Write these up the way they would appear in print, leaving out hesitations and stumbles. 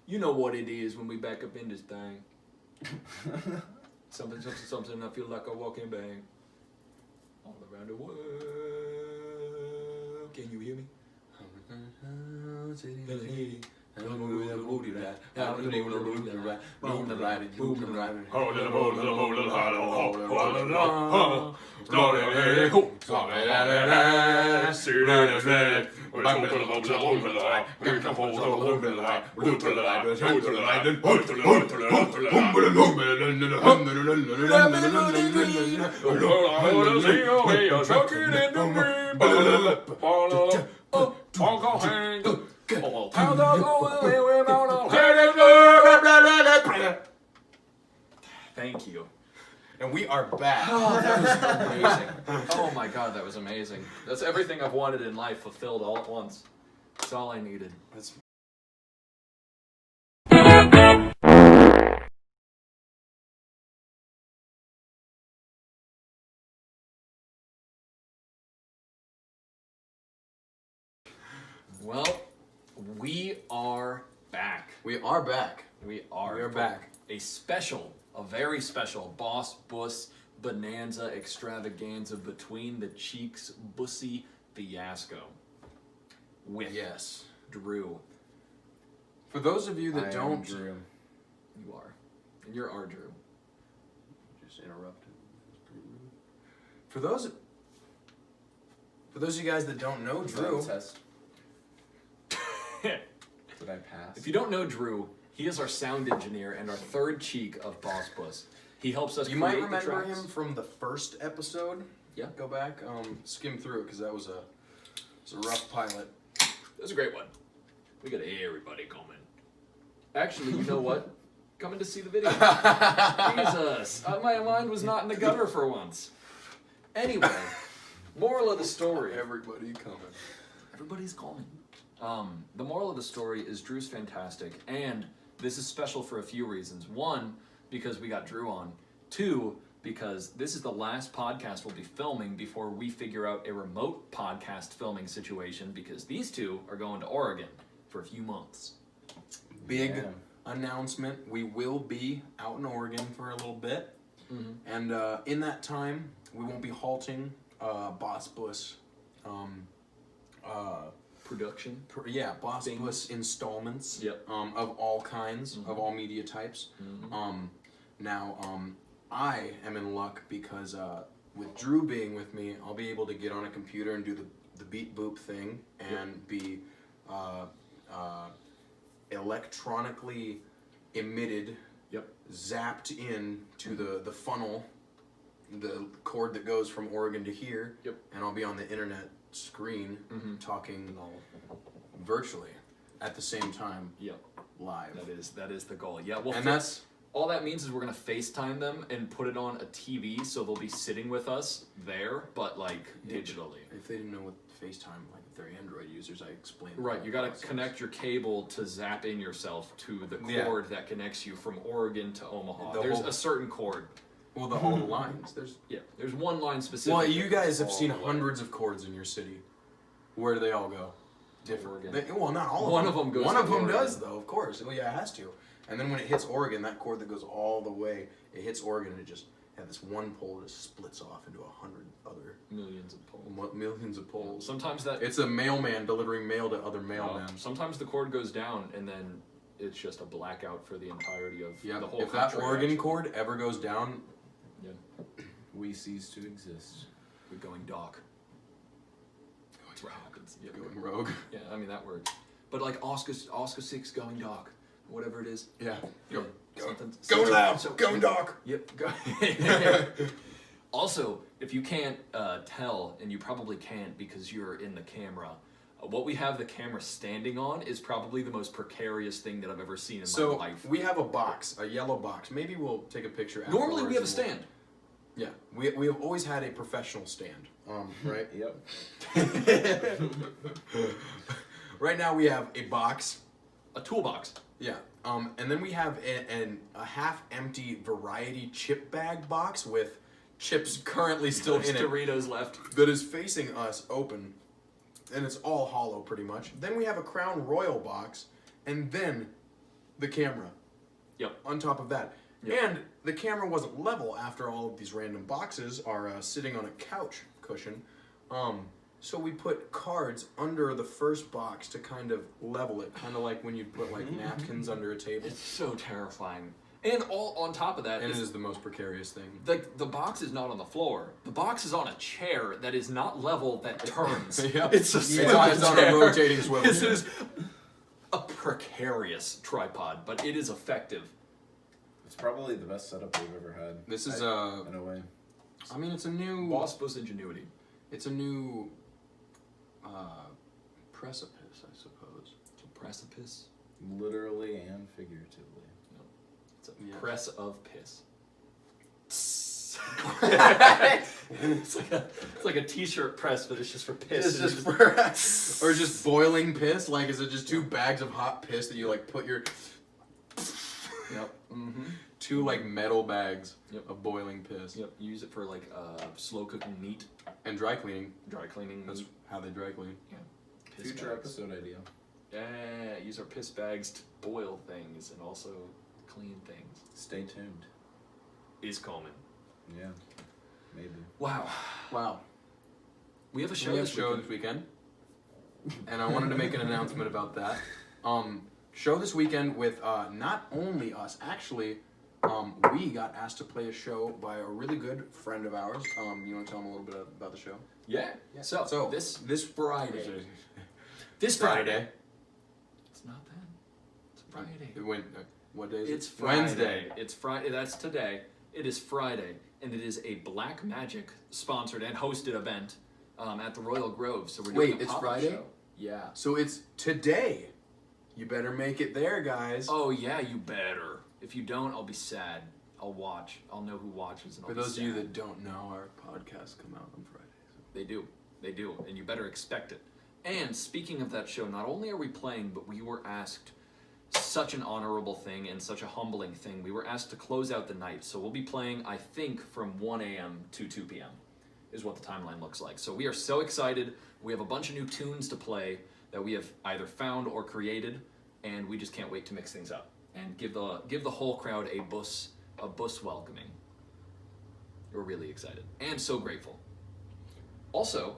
You know what it is when we back up in this thing. Something, I feel like a walking bang. All around the world. Can you hear me? Thank you. And we are back. Oh, that was amazing. Oh my god, that was amazing. That's everything I've wanted in life fulfilled all at once. That's all I needed. Well, we are back. We are back. We are back. A very special Boss Bus Bonanza Extravaganza Between the Cheeks Bussy Fiasco with Drew. For those of you that don't, Drew. You are. And you're our Drew. Just interrupted. For those of you guys that don't know Drew, Test. Did I pass? If you don't know Drew, he is our sound engineer and our third cheek of Boss Bus. He helps us. You might remember him from the first episode. Yeah. Go back, skim through it because that was a rough pilot. It was a great one. We got everybody coming. Actually, you know what? Coming to see the video. Jesus, my mind was not in the gutter for once. Anyway, moral of the story. Everybody coming. Everybody's coming. The moral of the story is Drew's fantastic, and this is special for a few reasons. One, because we got Drew on. Two, because this is the last podcast we'll be filming before we figure out a remote podcast filming situation, because these two are going to Oregon for a few months. Big announcement. We will be out in Oregon for a little bit. Mm-hmm. And in that time, we won't be halting Boss Bus Production. Boss Things. Bus installments. Yep. Of all kinds, of all media types. Mm-hmm. Now, I am in luck because with Drew being with me, I'll be able to get on a computer and do the beep boop thing and be electronically emitted, zapped in to the funnel, the cord that goes from Oregon to here, and I'll be on the internet screen talking virtually at the same time live. That is the goal. Yeah, well, and that's all that means is we're gonna FaceTime them and put it on a TV, so they'll be sitting with us there, but like digitally. If they didn't know what FaceTime, like if they're Android users, I explained. Right, you gotta connect your cable to zap in yourself to the cord that connects you from Oregon to Omaha. There's a certain cord. Well, the whole lines. There's one line specific. Well, you guys have seen hundreds of cords in your city. Where do they all go? Different. Well, not all of them. One of them goes. One of them does, though, of course. Well, yeah, it has to. And then when it hits Oregon, that cord that goes all the way, it hits Oregon and it just this one pole just splits off into 100 other millions of poles. Millions of poles. Sometimes it's a mailman delivering mail to other mailmen. Sometimes the cord goes down and then it's just a blackout for the entirety of the whole country. If that Oregon cord ever goes down, we cease to exist. We're going dark. That's what happens. Going rogue. Yeah, I mean that works. But like Oscar 6 going dark, whatever it is. Yeah. Go loud. Going dark. Yep. Go. Also, if you can't tell, and you probably can't because you're in the camera, what we have the camera standing on is probably the most precarious thing that I've ever seen in my life. So we have a box, a yellow box. Maybe we'll take a picture afterwards. Normally we have a stand. Yeah, we have always had a professional stand, right? Yep. Right now we have a box. A toolbox. Yeah, and then we have a half-empty variety chip bag box with chips currently still in it. Doritos left. That is facing us open, and it's all hollow pretty much. Then we have a Crown Royal box, and then the camera. Yep. On top of that. Yep. And the camera wasn't level after all of these random boxes are sitting on a couch cushion. So we put cards under the first box to kind of level it, kind of like when you put like napkins under a table. It's so terrifying. And all on top of that, And it is the most precarious thing. the box is not on the floor. The box is on a chair that is not level that turns. Yep. It's a It's on a rotating swivel. This is a precarious tripod, but it is effective. It's probably the best setup we've ever had. This is in a way. I mean, it's a new. Boss Bus ingenuity. It's a new. Precipice, I suppose. It's a precipice. Literally and figuratively. It's a Yes. press of piss. It's like a t-shirt press, but it's just for piss. It's just for, or just boiling piss. Like, is it just 2 bags of hot piss that you like put your Yep. Mm-hmm. 2 like metal bags Yep. of boiling piss? Yep. You use it for like slow cooking meat, And dry cleaning. dry cleaning That's meat. how they dry clean. Yeah. Piss Future bags. episode idea. Yeah. Use our piss bags to boil things and also clean things. Stay tuned. Is coming. Yeah. Maybe. Wow. Wow. We have a show We have this show weekend. this weekend, and I wanted to make an announcement about that. Show this weekend with not only us, actually, we got asked to play a show by a really good friend of ours. You want to tell them a little bit about the show? Yeah. So this Friday. This Friday. It's not then. It's Friday. When? What day is it? It's Friday. Wednesday. It's Friday. That's today. It is Friday, and it is a Black Magic sponsored and hosted event at the Royal Grove. So we're doing Wait, a it's pop-up Friday? show. Yeah. So it's today. You better make it there, guys. Oh yeah, you better. If you don't, I'll be sad. I'll watch. I'll know who watches, and I'll For be those of you sad. that don't know, our podcasts come out on Fridays. They do. They do. And you better expect it. And speaking of that show, not only are we playing, but we were asked such an honorable thing and such a humbling thing. We were asked to close out the night. So we'll be playing, I think, from 1 a.m. to 2 p.m. is what the timeline looks like. So we are so excited. We have a bunch of new tunes to play that we have either found or created, and we just can't wait to mix things up and give the whole crowd a bus welcoming. We're really excited and so grateful. Also,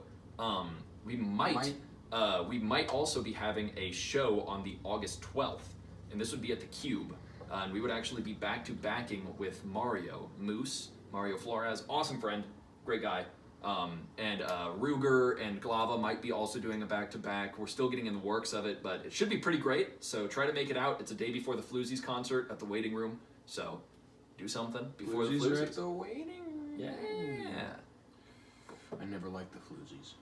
we might also be having a show on the August 12th, and this would be at the Cube, and we would actually be back-to-backing with Mario Flores, awesome friend, great guy, and Ruger and Glava might be also doing a back-to-back. We're still getting in the works of it, but it should be pretty great, so try to make it out. It's a day before the Floozies concert at the Waiting Room, so do something before the Floozies are at Floozies. the waiting room. Yeah. I never liked the Floozies.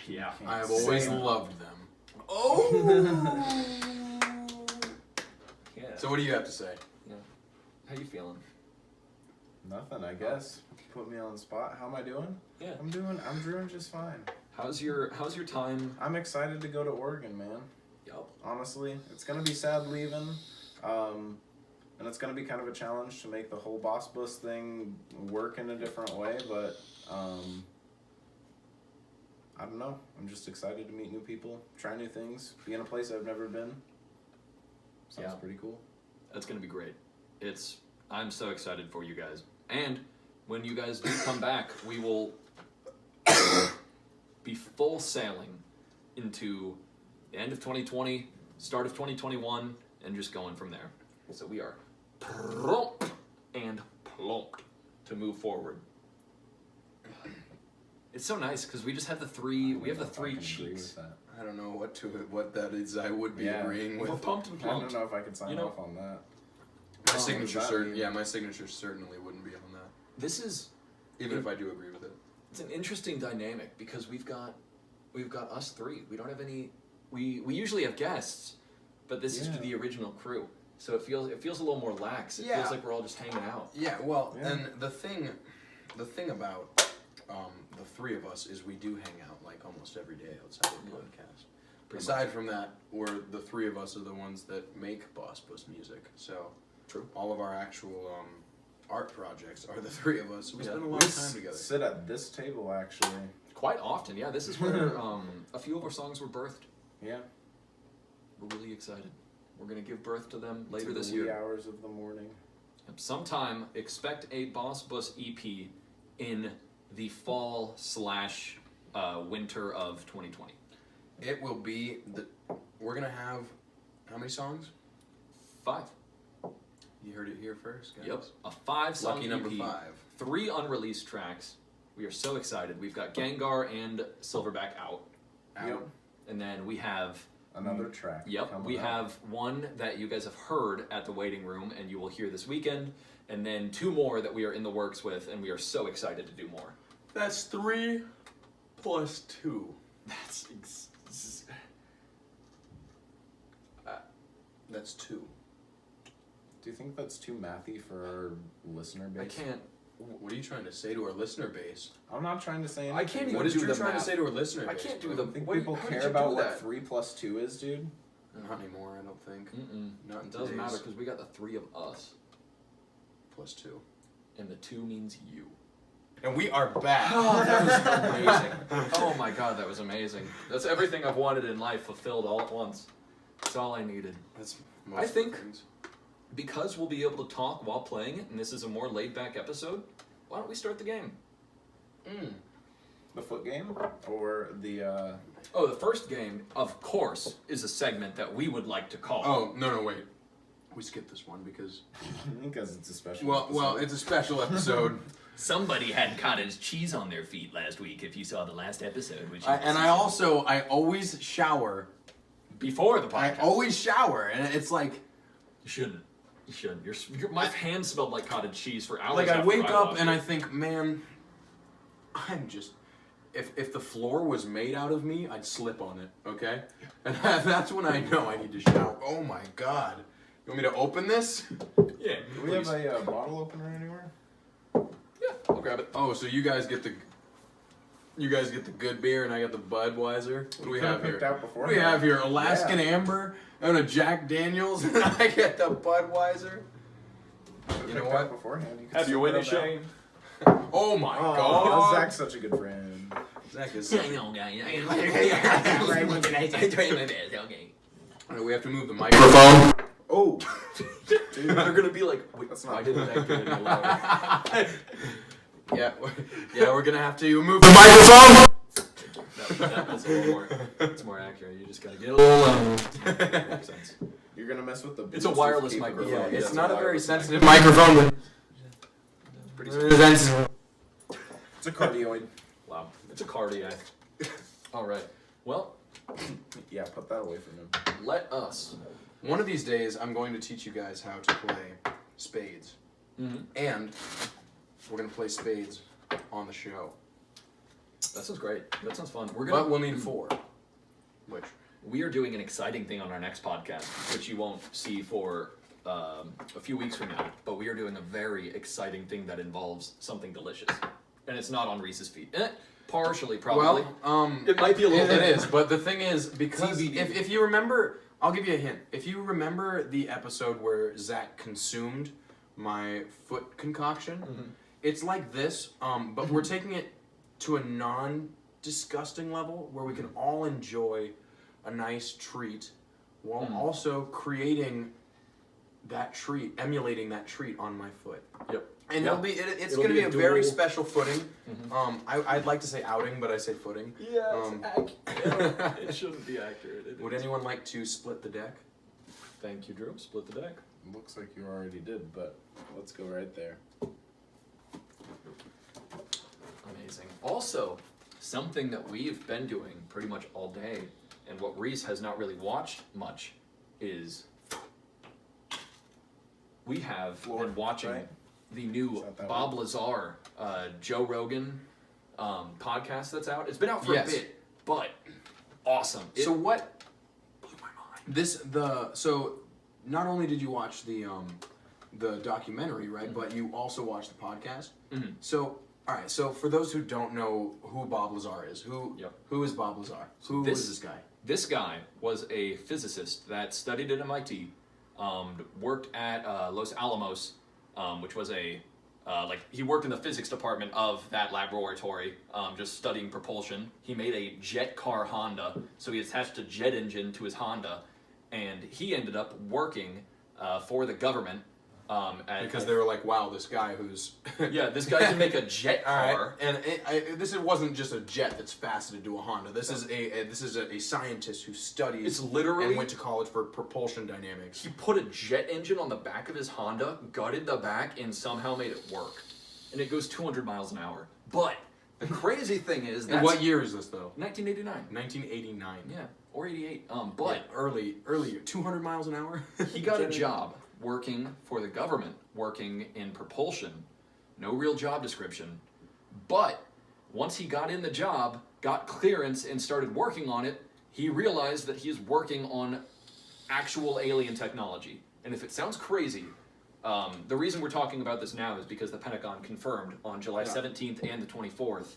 Yeah. I have always Same. loved them. Oh! Yeah. So what do you have to say? Yeah. How you feeling? Nothing, I guess. Put me on the spot. How am I doing? Yeah. I'm doing just fine. How's your time? I'm excited to go to Oregon, man. Yup. Honestly, it's gonna be sad leaving, and it's gonna be kind of a challenge to make the whole Boss Bus thing work in a different way. But I don't know. I'm just excited to meet new people, try new things, be in a place I've never been. Sounds Yeah. pretty cool. That's gonna be great. I'm so excited for you guys. And when you guys do come back, we will be full sailing into the end of 2020, start of 2021, and just going from there. So we are prompt and plumped to move forward. It's so nice because we just have the three. We have the three I can agree cheeks. with that. I don't know what that is. I would be Yeah. agreeing We're with. pumped and I don't plumped. know if I can sign You know- off on that. My Oh, signature, what does that mean? my signature certainly wouldn't be on that, This is even if I do agree with it. it's an interesting dynamic because we've got us three. We don't have any. We usually have guests, but this is Yeah. the original crew. So it feels a little more lax. It Yeah. feels like we're all just hanging out. Yeah, well, Yeah. and the thing about the three of us is we do hang out like almost every day outside of the Yeah. podcast. Pretty Aside from that, the three of us are the ones that make Boss Bus music. So True. all of our actual art projects are the three of us. So we Yeah. spend a lot We of time together. sit at this table actually. Quite often, yeah. This is where a few of our songs were birthed. Yeah. We're really excited. We're going to give birth to them later To the this wee year. hours of the morning. Sometime expect a Boss Bus EP in the fall / winter of 2020. It will be we're gonna have how many songs? 5. You heard it here first, guys. Yep. A 5-song Lucky EP. number 5. 3 unreleased tracks. We are so excited. We've got Gengar and Silverback out. Yep. And then we have Another track. Yep, coming we up. have one that you guys have heard at the waiting room and you will hear this weekend, and then 2 more that we are in the works with, and we are so excited to do more. That's 3 plus 2. That's 2. Do you think that's too mathy for our listener I base? can't. What are you trying to say to our listener base? I'm not trying to say anything. I can't even What is do Drew the trying to math. say to our listener I base? can't do bro? the. I think what- people how did care you about do what that? 3 plus 2 is, dude. Not anymore, I don't think. Mm-mm. Not in It doesn't matter today's because we got the 3 of us, plus 2. and the 2 means you. And we are back. Oh, that was amazing. Oh my god, that was amazing. That's everything I've wanted in life fulfilled all at once. That's all I needed. That's I think- things. Because we'll be able to talk while playing it, and this is a more laid-back episode, why don't we start the game? The foot game? Or the, Oh, the first game, of course, is a segment that we would like to call. Oh, no, wait. We skipped this one because... because it's a special Well, episode. it's a special episode. Somebody had cottage cheese on their feet last week, if you saw the last episode. Which I always shower. Before the I podcast. always shower, and it's like... You shouldn't. You shouldn't. My hands smelled like cottage cheese for hours Like, I after wake up washed and it. I think, man, I'm just... If the floor was made out of me, I'd slip on it, okay? And that's when I know I need to shower. Oh my god. You want me to open this? Yeah. Do we have a bottle opener anywhere? Yeah, I'll grab it. Oh, so you guys get the good beer and I got the Budweiser. What do we have here? What do we have here? Alaskan Amber and a Jack Daniels, and I get the Budweiser. You know what? Beforehand. You Have you win winning, Shane? Oh my Oh, god. Zach's such a good friend. Zach is. I know, guy. We have to move the microphone. Oh, dude. They're gonna be like, wait, That's why not- didn't that get any louder? Yeah, we're gonna have to move the microphone. That was a little more. It's more accurate. You just gotta get a little low. Makes sense. You're gonna mess with the. It's a Bluetooth wireless capability. microphone. Yeah, Yeah, it's not a very wireless sensitive microphone. It's pretty sensitive. It's a cardioid. Wow, it's a cardiac. All right. Well, Yeah, put that away from him. let us. One of these days, I'm going to teach you guys how to play spades, and we're gonna play spades on the show. That sounds great. That sounds fun. But we'll need 4. Which? We are doing an exciting thing on our next podcast, which you won't see for a few weeks from now. But we are doing a very exciting thing that involves something delicious, and it's not on Reese's feet. Partially, probably. Well, it might be a little bit. It is, but the thing is, because TBD. if you remember, I'll give you a hint. If you remember the episode where Zach consumed my foot concoction, it's like this, but we're taking it to a non-disgusting level where we can all enjoy a nice treat while also creating that treat, emulating that treat on my foot. Yep. And Yep. it's It'll going to be be a a very dual- special footing. I'd like to say outing, but I say footing. Yeah, accurate. It shouldn't be accurate. It Would is. anyone like to split the deck? Thank you, Drew. Split the deck. Looks like you already did, but let's go right there. Amazing. Also, something that we've been doing pretty much all day, and what Reese has not really watched much, is we have Floor, been watching right? the new Is that that Bob Lazar, Joe Rogan podcast that's out. It's been out for Yes. a bit, but awesome. So what? Blew my mind. So not only did you watch the documentary, right, but you also watched the podcast. So all right. So for those who don't know who Bob Lazar is, who is Bob Lazar? Who is this guy? This guy was a physicist that studied at MIT, worked at Los Alamos, which was he worked in the physics department of that laboratory, just studying propulsion. He made a jet car Honda, so he attached a jet engine to his Honda, and he ended up working for the government. Because they were like, wow, this guy who's... Yeah, this guy can make a jet car. And this wasn't just a jet that's faceted to a Honda. This is a scientist who studies It's literally... and went to college for propulsion dynamics. He put a jet engine on the back of his Honda, gutted the back, and somehow made it work. And it goes 200 miles an hour. But the crazy thing is... And what year is this, though? 1989. 1989. Yeah, or 88. But... Yeah, earlier. 200 miles an hour? He got a job working for the government, working in propulsion. No real job description. But once he got in the job, got clearance, and started working on it, he realized that he is working on actual alien technology. And if it sounds crazy, the reason we're talking about this now is because the Pentagon confirmed on July 17th and the 24th,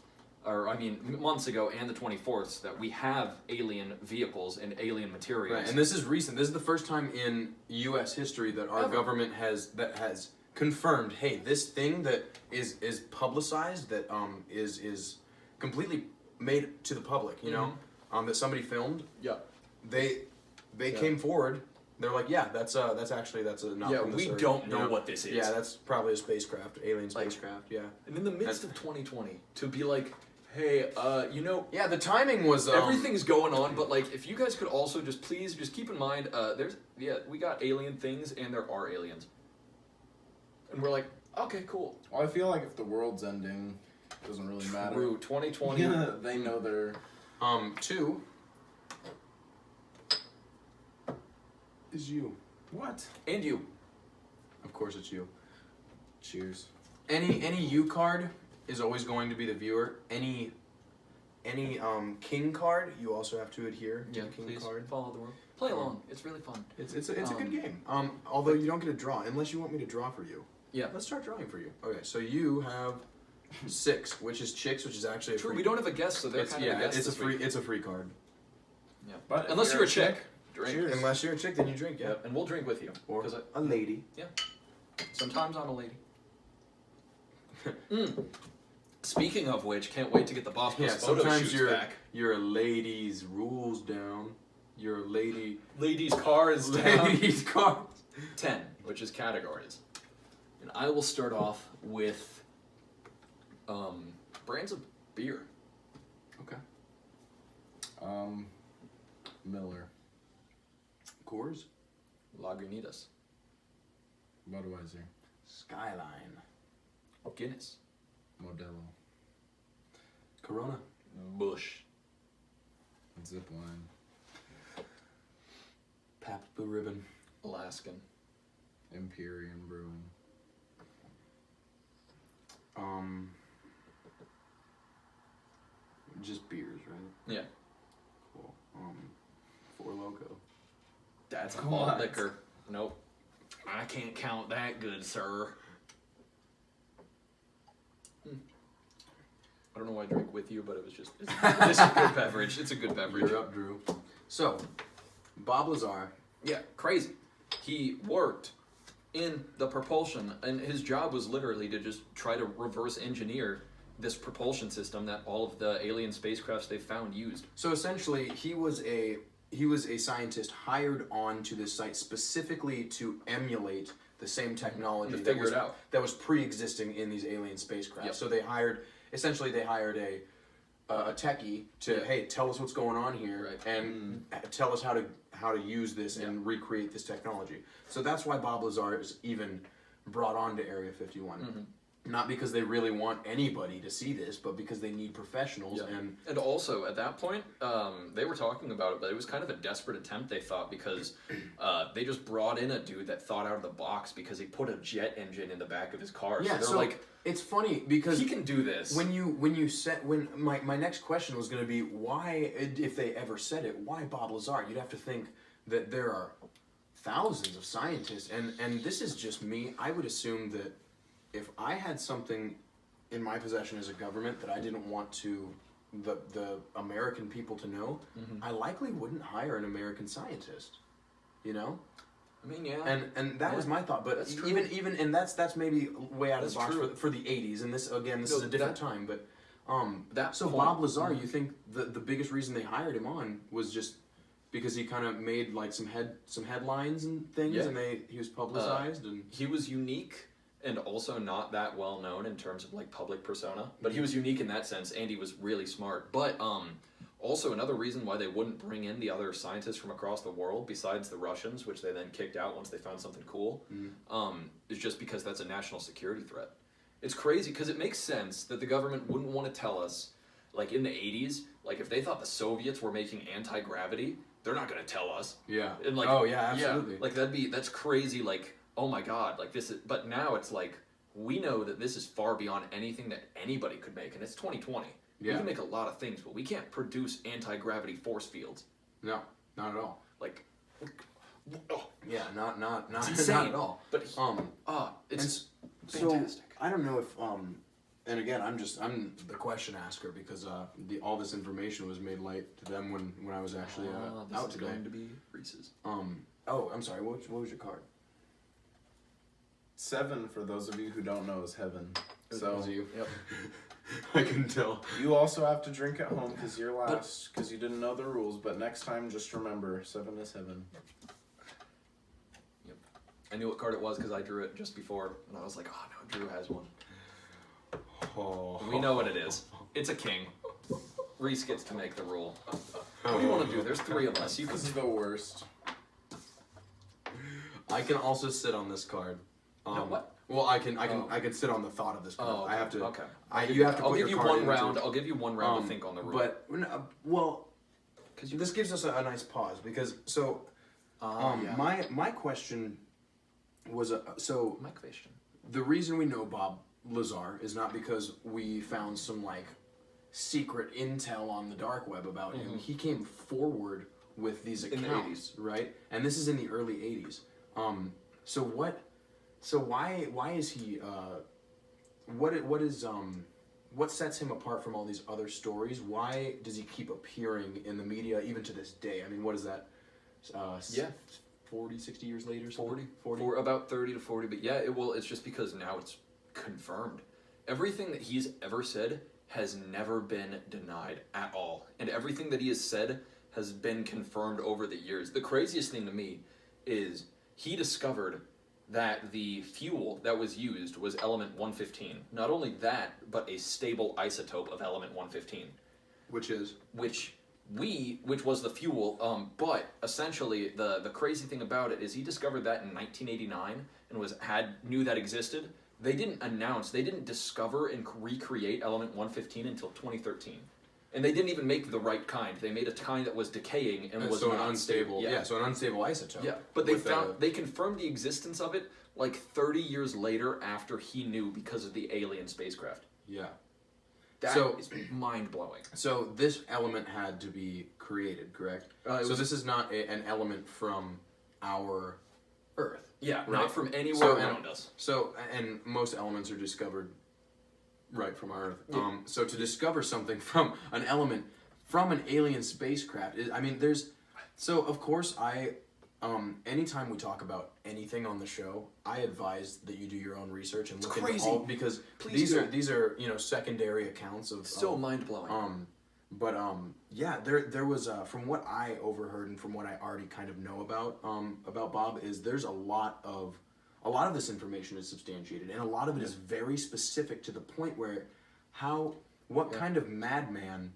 months ago and the 24th, that we have alien vehicles and alien materials. Right, and this is recent. This is the first time in U.S. history that our government has confirmed, hey, this thing that is publicized, that is completely made to the public, you know, that somebody filmed. Yeah. They came forward. They're like, yeah, that's actually not from this we Earth, don't you know what this is. Yeah, that's probably a spacecraft, alien spacecraft. Yeah. And in the midst of 2020, to be like, hey, yeah, the timing was everything's going on, but like, if you guys could also please keep in mind, we got alien things and there are aliens, and we're like, okay, cool. Well, I feel like if the world's ending, it doesn't really matter. True, 2020. They know they're... Two is you. What? And you. Of course it's you. Cheers. Any U card is always going to be the viewer. Any king card, you also have to adhere to the king please card. follow the rule. Play along. It's really fun. It's a good game. Although you don't get a draw unless you want me to draw for you. Yeah. Let's start drawing for you. Okay, so you have 6, which is chicks, which is actually a True. free. We don't have a guest, so they're kind of a guest. It's a free card. Yeah. But unless you're a chick, drink. Cheers. Unless you're a chick, then you drink. Yeah. Yep. And we'll drink with you. Or a lady. Yeah. Sometimes I'm a lady. Speaking of which, can't wait to get the Boss Bus photo sometimes shoots back. you're a lady's rules down. You're a lady. Ladies' cars down. Ladies' car. 10, which is categories. And I will start off with brands of beer. Okay. Miller. Coors. Lagunitas. Budweiser. Skyline. Guinness. Modelo. Corona. Bush. Zipline. Pabst Blue Ribbon. Alaskan. Imperium Brewing. Just beers, right? Yeah. Cool. Four Loko. That's Come malt on. liquor. Nope. I can't count that good, sir. I don't know why I drank with you, but it was just... It's a good beverage. It's a good beverage. You're up, Drew. So, Bob Lazar. Yeah, crazy. He worked in the propulsion, and his job was literally to just try to reverse engineer this propulsion system that all of the alien spacecrafts they found used. So essentially, he was a scientist hired on to this site specifically to emulate the same technology To figure it out. that was pre-existing in these alien spacecraft. Yep. So they hired a techie to hey, tell us what's going on here and tell us how to use this and recreate this technology. So that's why Bob Lazar is even brought on to Area 51. Not because they really want anybody to see this, but because they need professionals. And also, at that point, they were talking about it, but it was kind of a desperate attempt, they thought, because they just brought in a dude that thought out of the box because he put a jet engine in the back of his car. Yeah, so they're like, it's funny because he can do this. When my next question was going to be why, if they ever said it, why Bob Lazar? You'd have to think that there are thousands of scientists, and this is just me. I would assume that if I had something in my possession as a government that I didn't want the American people to know, I likely wouldn't hire an American scientist. You know? I mean, yeah. And that was my thought, but That's true. even and that's maybe way out of the box true. for the 80s, and this is a different time, but that so point- Bob Lazar, you think the biggest reason they hired him on was just because he kind of made like some headlines and things, Yeah. and he was publicized, and He was unique and also not that well known in terms of like public persona, but he was unique in that sense, and he was really smart. But also another reason why they wouldn't bring in the other scientists from across the world besides the Russians, which they then kicked out once they found something cool, is just because that's a national security threat. It's crazy because it makes sense that the government wouldn't want to tell us, like in the 80s, like if they thought the Soviets were making anti-gravity, they're not going to tell us. yeah. And like, Oh yeah, absolutely. like that's crazy. Like, oh my God, like this is. But now it's like we know that this is far beyond anything that anybody could make, and it's 2020. Yeah. We can make a lot of things, but we can't produce anti-gravity force fields. No, not at all. Like, oh, Yeah, not it's insane. not at all. But it's fantastic. So I don't know if and again I'm the question asker because all this information was made light to them when I was actually this out is today. going to be Reese's. Oh, I'm sorry. What was your card? 7, for those of you who don't know, is heaven. That So was you. Yep. I can tell. you also have to drink at home because you're last, because you didn't know the rules. But next time, just remember, 7 is heaven. Yep. I knew what card it was because I drew it just before, and I was like, oh no, Drew has one. Oh. We know what it is. It's a king. Reese gets to make the rule. What do you want to do? There's 3 of us. You can. This is the worst. I can also sit on this card. No, what? Well, I can sit on the thought of this card. Oh, okay. I have to. Okay. You have to. I'll put give your you card one into- round. I'll give you one round to think on the rule. But well, because this gives us a nice pause because so yeah. my question was so My question. the reason we know Bob Lazar is not because we found some like secret intel on the dark web about him. He came forward with these In the accounts, right? And this is in the early 80s. So why is he what sets him apart from all these other stories? Why does he keep appearing in the media even to this day? I mean, what is that? Yeah. 40, 60 years later? 40. 40? For about 30 to 40. But yeah, it's just because now it's confirmed. Everything that he's ever said has never been denied at all. And everything that he has said has been confirmed over the years. The craziest thing to me is he discovered that the fuel that was used was element 115. Not only that, but a stable isotope of element 115. Which is? Which was the fuel, but essentially the crazy thing about it is he discovered that in 1989 and knew that existed. They didn't discover and recreate element 115 until 2013. And they didn't even make the right kind. They made a kind that was decaying and was so not an unstable. Yeah. So an unstable isotope. Yeah, but they confirmed the existence of it like 30 years later after he knew because of the alien spacecraft. Yeah. That is mind-blowing. So this element had to be created, correct? So this is not an element from our Earth. Yeah, right? not from anywhere So, around us. So, and most elements are discovered right from our Earth. Yeah. So to discover something from an element from an alien spacecraft, so of course anytime we talk about anything on the show, I advise that you do your own research and look into all, because these are secondary accounts of So mind-blowing. There was from what I overheard and from what I already kind of know about Bob is there's a lot of this information is substantiated, and a lot of it is very specific to the point where what kind of madman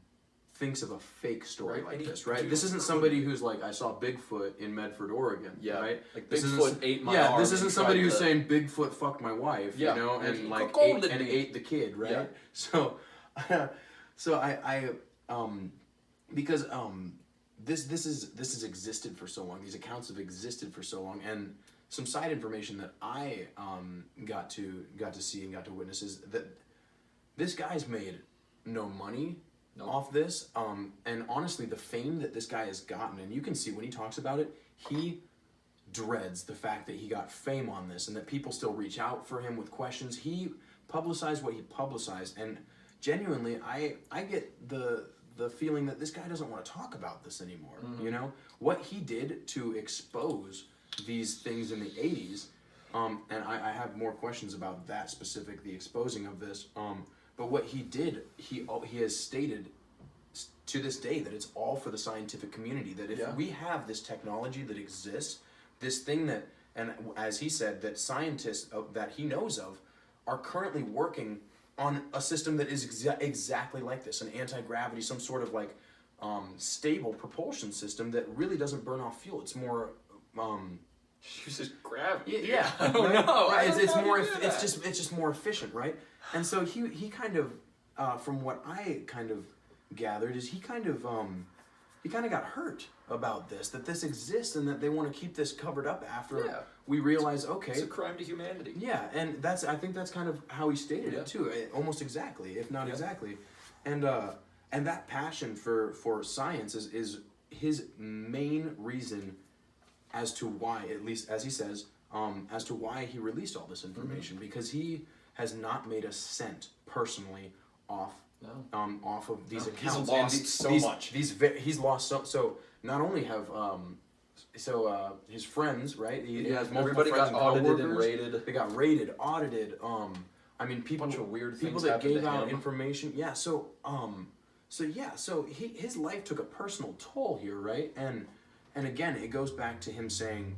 thinks of a fake story Right, like and this, right? This isn't somebody who's like, I saw Bigfoot in Medford, Oregon, Yeah, right? like This Bigfoot isn't- ate my arm this and isn't somebody tried who's to- saying Bigfoot fucked my wife, Yeah, and and like scolded me. ate the kid, right? Yeah. So, because this has existed for so long. These accounts have existed for so long, and some side information that I got to see and got to witness is that this guy's made no money off this, and honestly, the fame that this guy has gotten, and you can see when he talks about it, he dreads the fact that he got fame on this and that people still reach out for him with questions. He publicized what he publicized, and genuinely, I get the feeling that this guy doesn't want to talk about this anymore. Mm-hmm. You know what he did to expose these things in the 80s, and I have more questions about that specific, the exposing of this. But what he did, he has stated to this day that it's all for the scientific community. That if we have this technology that exists, this thing that, and as he said, that scientists that he knows of are currently working on a system that is exactly like this, an anti-gravity, some sort of like stable propulsion system that really doesn't burn off fuel. It's more uses gravity. yeah. I don't know. Right. I don't It's know how more. to do It's that. just more efficient, right? And so he kind of, from what I kind of gathered, is he kind of got hurt about this, that this exists, and that they want to keep this covered up after we realize, okay, It's a crime to humanity. yeah, and I think that's kind of how he stated it too, almost exactly, if not exactly, and that passion for science is his main reason as to why, at least as he says, as to why he released all this information, because he has not made a cent personally off of these accounts. He's lost so much. He's lost so not only have his friends, right? He has multiple everybody friends got and audited and coworkers. rated. They got rated, audited. I mean, people, Bunch of weird people things that happened gave to out him. information. Yeah. So his life took a personal toll here, right? And again, it goes back to him saying,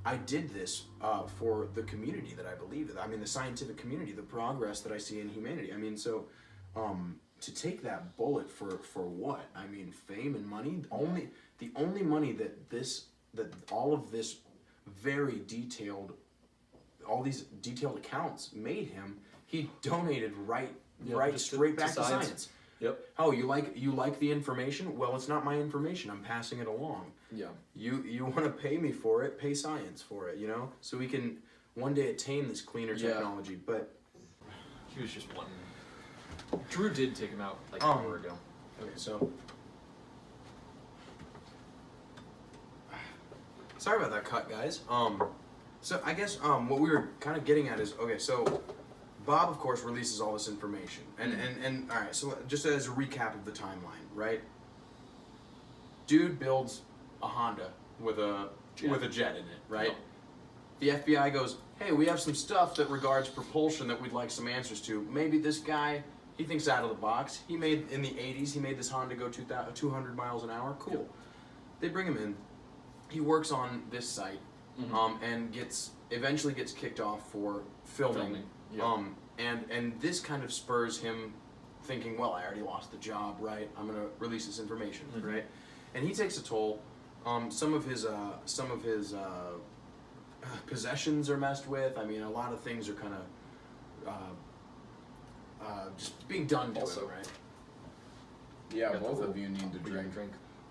I did this for the community that I believe in. I mean, the scientific community, the progress that I see in humanity. I mean, so to take that bullet for what? I mean, fame and money. The only money that all of this very detailed, all these detailed accounts made him, he donated right just straight to back to science. science. Yep. Oh, you like the information? Well, it's not my information. I'm passing it along. Yeah. You want to pay me for it? Pay science for it, so we can one day attain this cleaner technology. But He was just one. Drew did take him out like an hour ago. okay, so sorry about that cut, guys. So I guess what we were kind of getting at is, okay, so Bob, of course, releases all this information, and all right. So just as a recap of the timeline, right? Dude builds a Honda with a jet in it, right? Yep. The FBI goes, hey, we have some stuff that regards propulsion that we'd like some answers to. Maybe this guy, he thinks out of the box. He made, in the 80s, he made this Honda go 200 miles an hour. Cool. Yep. They bring him in. He works on this site, and eventually gets kicked off for filming. Yep. And this kind of spurs him thinking, well, I already lost the job, right? I'm gonna release this information, right? And he takes a toll. Some of his possessions are messed with. I mean, a lot of things are kind of just being done to Also, him, right? Yeah, Got the both rule. of you need to drink.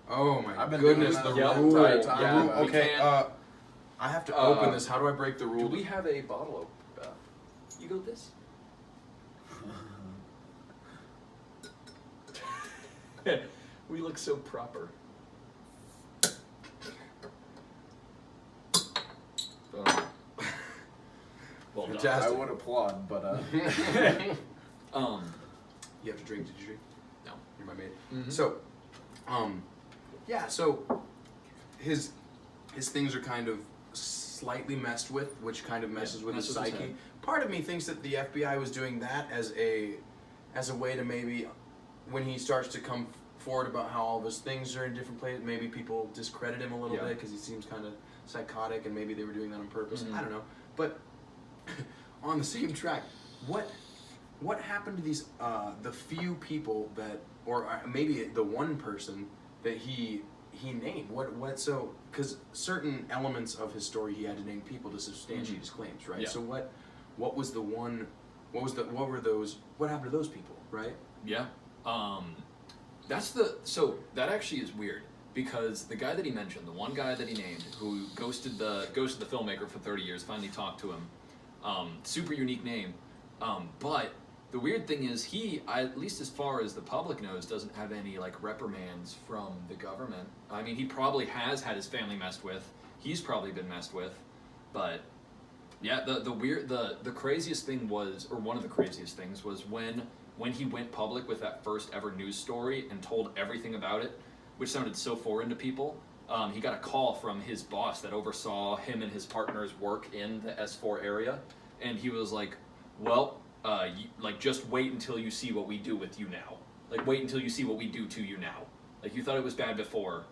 Oh my I've been goodness, doing the that rule. the entire Right, time. yeah. We Okay, can't- I have to open this. How do I break the Do rule? we have a bottle of? You go this. We look so proper. Well done. I Fantastic. would applaud, but You have to drink. Did you drink? No. You're my mate. Mhm. So, yeah. So, his things are kind of slightly messed with, which kind of messes with his messes with his psyche. head. Part of me thinks that the FBI was doing that as a way to maybe, when he starts to come forward about how all of his things are in different places, maybe people discredit him a little bit because he seems kind of psychotic, and maybe they were doing that on purpose. I don't know, but on the same track, what happened to these the few people that, or maybe the one person that he named? What so, because certain elements of his story he had to name people to substantiate his claims, right? Yeah. So what was the one? What were those? What happened to those people, right? Yeah. That actually is weird because the guy that he mentioned, the one guy that he named, who ghosted the filmmaker for 30 years, finally talked to him. Super unique name. But the weird thing is he, at least as far as the public knows, doesn't have any like reprimands from the government. I mean, he probably has had his family messed with. He's probably been messed with. But yeah, the craziest thing was, or one of the craziest things was when he went public with that first ever news story and told everything about it, which sounded so foreign to people. He got a call from his boss that oversaw him and his partner's work in the S-4 area, and he was like, well, just wait until you see what we do with you now. Like, wait until you see what we do to you now. Like, you thought it was bad before,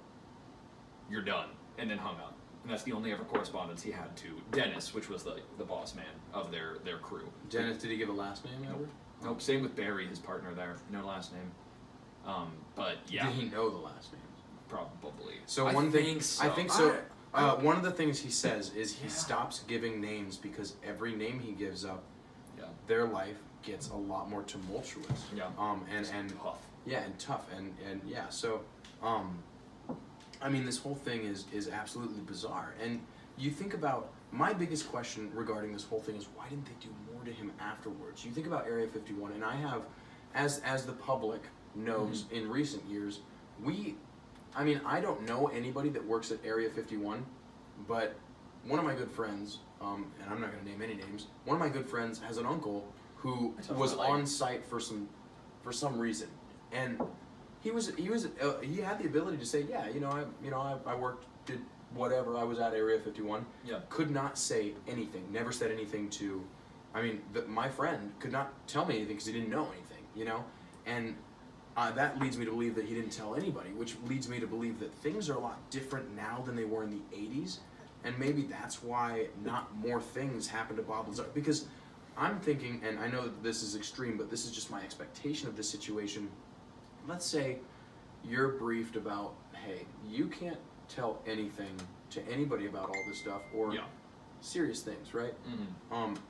you're done. And then hung up. And that's the only ever correspondence he had to Dennis, which was the boss man of their crew. Dennis, did he give a last name ever? Nope. Same with Barry, his partner there. No last name. But yeah. Did he know the last name? Probably. So I one thing, think so. I think so. One of the things he says is he stops giving names because every name he gives up, their life gets a lot more tumultuous. Yeah. And tough. Yeah, and tough, and yeah. So, I mean, this whole thing is absolutely bizarre. And you think about my biggest question regarding this whole thing is why didn't they do more to him afterwards? You think about Area 51, and I have, as the public knows, in recent years, I mean, I don't know anybody that works at Area 51, but one of my good friends, and I'm not going to name any names, one of my good friends has an uncle who was on site for some reason, and he had the ability to say, yeah, I worked, did whatever, I was at Area 51. Yeah. Could not say anything, never said anything to, I mean, my friend could not tell me anything because he didn't know anything, and that leads me to believe that he didn't tell anybody, which leads me to believe that things are a lot different now than they were in the 80s, and maybe that's why not more things happen to Bob Lazar. Because I'm thinking, and I know that this is extreme, but this is just my expectation of this situation. Let's say you're briefed about, hey, you can't tell anything to anybody about all this stuff, or serious things, right?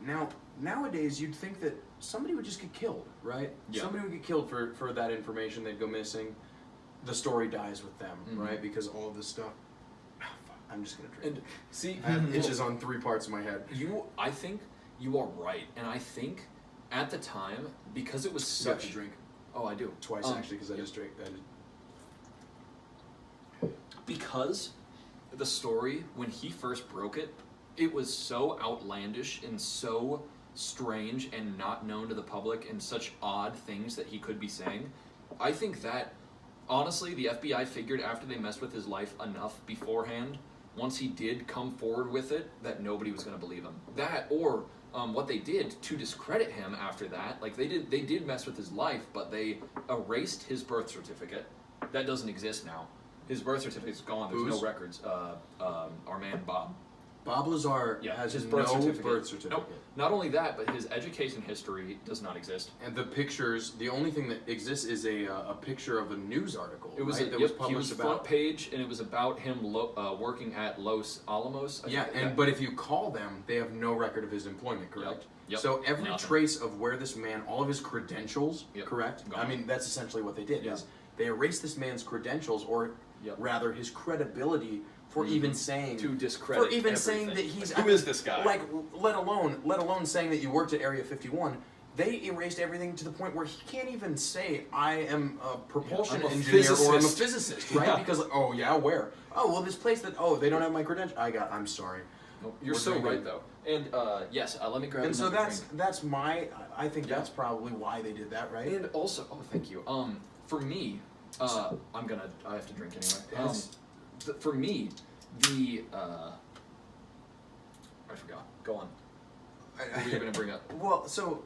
Now, nowadays, you'd think that somebody would just get killed, right? Yeah. Somebody would get killed for that information, they'd go missing, the story dies with them, right? Because all of this stuff, I'm just gonna drink. And see, I have itches on 3 parts of my head. I think you are right, and I think at the time, because it was You have such... to drink Oh, I do. twice, actually, because I just drank. Because the story, when he first broke it, it was so outlandish and so strange and not known to the public and such odd things that he could be saying. I think that, honestly, the FBI figured after they messed with his life enough beforehand, once he did come forward with it, that nobody was going to believe him. That, or what they did to discredit him after that, like they did mess with his life, but they erased his birth certificate. That doesn't exist now. His birth certificate's gone. There's no records. Our man Bob. Bob Lazar has his no birth certificate. birth certificate. Nope. Not only that, but his education history does not exist. And the pictures, the only thing that exists is a picture of a news article. It was right? he was front page, and it was about him working at Los Alamos. But if you call them, they have no record of his employment, correct? Yep. So every trace of where this man, all of his credentials, correct? Gone. I mean, that's essentially what they did. Is they erased this man's credentials, or rather his credibility, for even saying to discredit. For even everything. saying that he's who is this guy? Like, let alone saying that you worked at Area 51. They erased everything to the point where he can't even say, I am a propulsion engineer or I'm a physicist, right? Because, where? Oh, well, this place that, they don't have my credentials. I'm sorry. Nope. You're so right, though. And, yes, let me grab And so drink. that's my, I think that's probably why they did that, right? And also, thank you. For me, I have to drink anyway. For me, I forgot. Go on. What were you going to bring up? Well, so,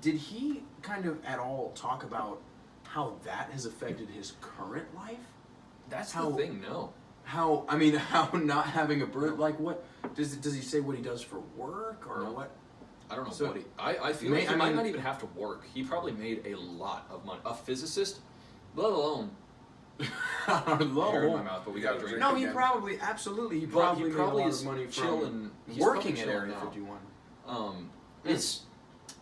did he kind of at all talk about how that has affected his current life? That's the thing, no. How not having a birth, like what, does he say what he does for work, or what? I don't know what he, I feel like he might not even have to work. He probably made a lot of money. A physicist, let alone... Hair in my mouth, but we gotta drink. No, he probably made a lot of money from working at Area 51.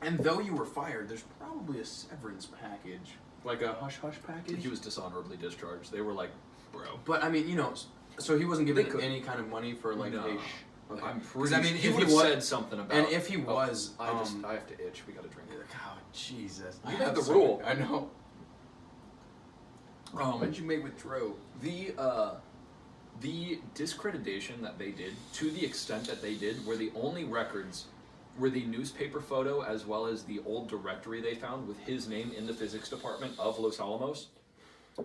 And though you were fired, there's probably a severance package, like a hush-hush package. He was dishonorably discharged. They were like, bro. But I mean, so he wasn't given any kind of money for like no. Okay. I'm pretty. If he said something about. And if he was, I have to itch. We gotta drink. Oh Jesus! You made the rule. I know. What'd you make with Drew? The discreditation that they did, to the extent that they did, where the only records were the newspaper photo as well as the old directory they found with his name in the physics department of Los Alamos.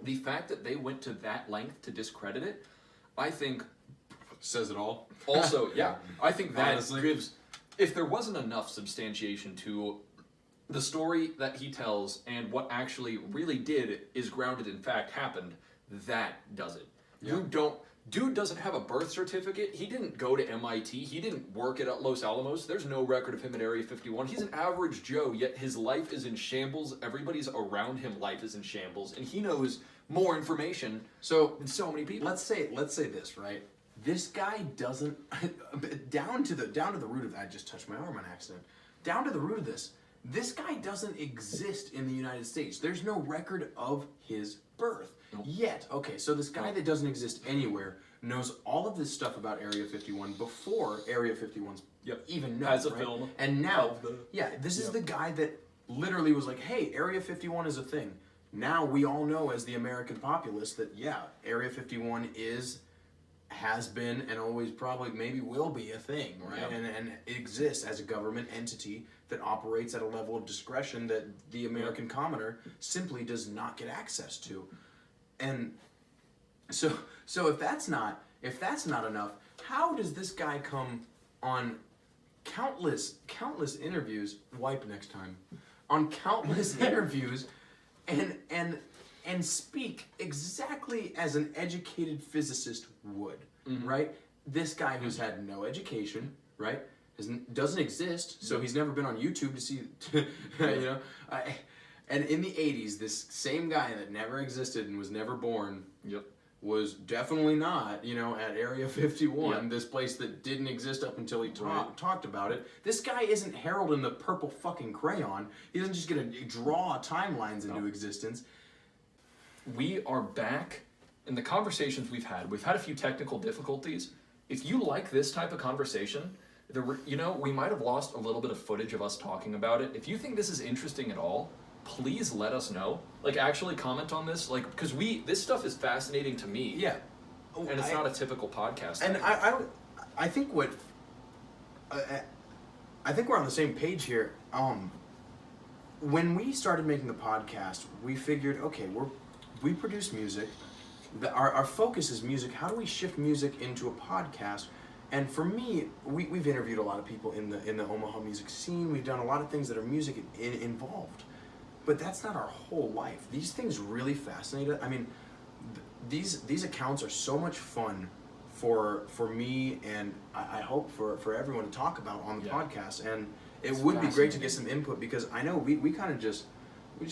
The fact that they went to that length to discredit it, I think... Says it all. Also, I think that gives... If there wasn't enough substantiation to the story that he tells and what actually really did is grounded in fact happened, that does it. Yeah. Dude doesn't have a birth certificate. He didn't go to MIT. He didn't work at Los Alamos. There's no record of him in Area 51. He's an average Joe, yet his life is in shambles. Everybody's around him life is in shambles, and he knows more information than so many people. Let's say this, right? This guy doesn't down to the root of I just touched my arm on accident. Down to the root of this guy doesn't exist in the United States. There's no record of his birth. Nope. Yet, okay, so this guy that doesn't exist anywhere knows all of this stuff about Area 51 before Area 51's even known. Has a right? film. And now, this is the guy that literally was like, hey, Area 51 is a thing. Now we all know as the American populace that, Area 51 has been and always probably maybe will be a thing, right? Yeah. And it exists as a government entity that operates at a level of discretion that the American commoner simply does not get access to. And so if that's not enough, how does this guy come on countless interviews, wipe next time, on countless interviews and speak exactly as an educated physicist would, right? This guy who's had no education, right, doesn't exist, so he's never been on YouTube to see, and in the 80s, this same guy that never existed and was never born was definitely not, at Area 51, this place that didn't exist up until he talked about it. This guy isn't heralding the purple fucking crayon. He doesn't just get to draw timelines into existence. We are back in the conversations we've had a few technical difficulties. If you like this type of conversation, we might have lost a little bit of footage of us talking about it. If you think this is interesting at all, please let us know. Like, actually comment on this, like, because this stuff is fascinating to me. Yeah. And it's not a typical podcast. And I think I think we're on the same page here. When we started making the podcast, we figured, okay, we produce music. Our focus is music. How do we shift music into a podcast? And for me, we've interviewed a lot of people in the Omaha music scene. We've done a lot of things that are music involved. But that's not our whole life. These things really fascinate us. I mean, these accounts are so much fun for me, and I hope for everyone to talk about on the podcast. And it would be great to get some input, because I know we kind of just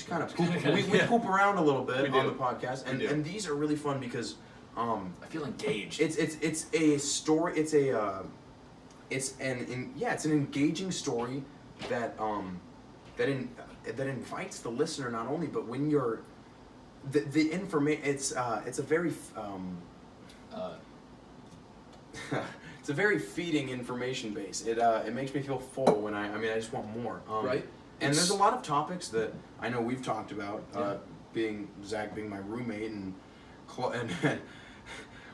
kind of poop around a little bit on the podcast, and these are really fun because I feel engaged. It's a story. It's an engaging story that invites the listener, not only, but when you're the information. It's a very it's a very feeding information base. It makes me feel full when I just want more. Right. And there's a lot of topics that I know we've talked about. Zach being my roommate, and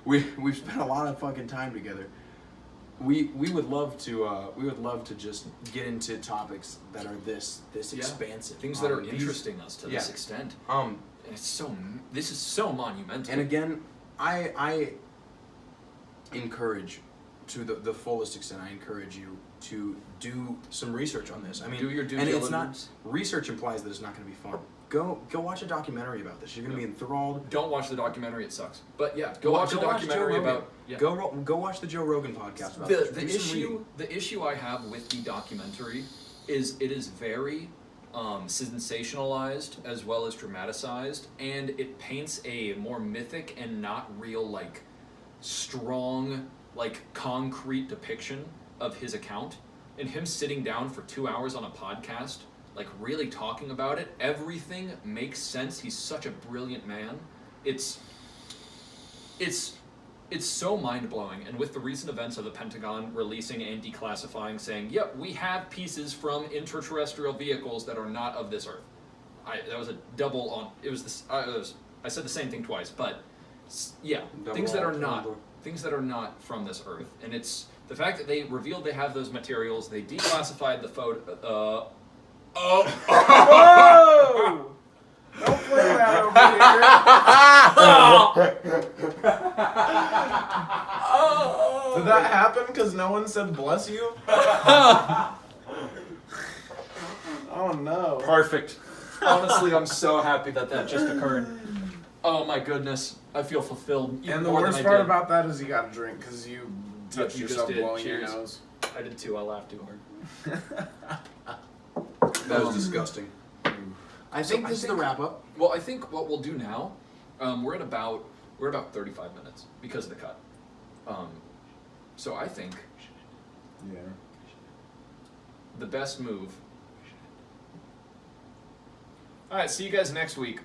we've spent a lot of fucking time together. We would love to just get into topics that are this expansive. Things that are interesting us to this extent. And this is so monumental. And again, I encourage, to the fullest extent, I encourage you to do some research on this. I mean, do your due and diligence. It's not, research implies that it's not going to be fun. Go watch a documentary about this. You're going to be enthralled. Don't watch the documentary; it sucks. But go watch a documentary about. Yeah. Go watch the Joe Rogan podcast about this. The issue I have with the documentary is it is very sensationalized as well as dramatized, and it paints a more mythic and not real, like, strong, like, concrete depiction of his account. And him sitting down for 2 hours on a podcast, like, really talking about it, everything makes sense. He's such a brilliant man. It's so mind-blowing. And with the recent events of the Pentagon releasing and declassifying, saying, yep, we have pieces from interterrestrial vehicles that are not of this Earth. That was a double on. It was this. I said the same thing twice, but yeah, things that are not from this Earth. And it's the fact that they revealed they have those materials. They declassified the photo. Whoa! Don't play that over here. Did that happen because no one said bless you? Oh Oh no. Perfect. Honestly, I'm so happy that just occurred. Oh my goodness, I feel fulfilled. And the more than worst I part did. about that is you gotta drink because you touched you just yourself did. blowing your Cheers. nose. I did too. I laughed too hard. That was disgusting. I think this is the wrap up. Well, I think what we'll do now, we're at about 35 minutes because of the cut. So I think Yeah. the best move. All right, see you guys next week.